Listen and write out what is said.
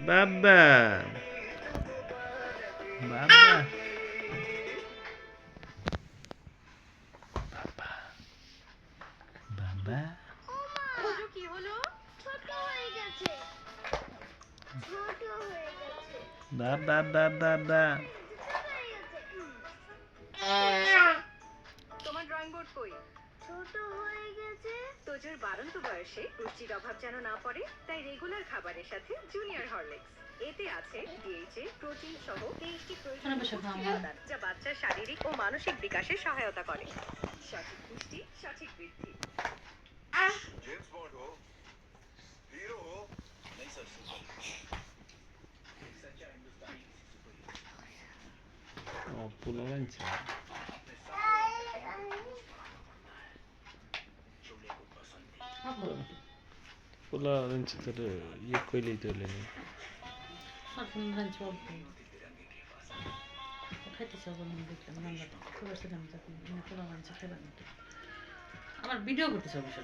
বাবা বাবা বাবা বাবা কি হলো? ছোট হয়ে গেছে। ছোট হয়ে গেছে। বাবা বাবা তোমার ড্রয়িং বোর্ড কই? ছোট হয়ে গেছে। তোজোর বাড়ন্ত বয়সে পুষ্টির অভাব যেন না পড়ে, তাই রেগুলার খাবারের সাথে জুনিয়র হরলিক্স। এতে আছে ডিএইচএ, প্রোটিন সহ 23টি প্রয়োজনীয় উপাদান, যা বাচ্চার শারীরিক ও মানসিক বিকাশে সহায়তা করে। সঠিক পুষ্টি, সঠিক বৃদ্ধি। जेम्स बॉन्ड हो, हीरो हो, नहीं सर सुपर सच्चा हिंदुस्तानी सुपर ও পুলো আনছে शोले को पसंद है পুলো আনছে তোর ইয়ে কইলেই তো লেনি আমার ভিডিও করতেছে অবশ্য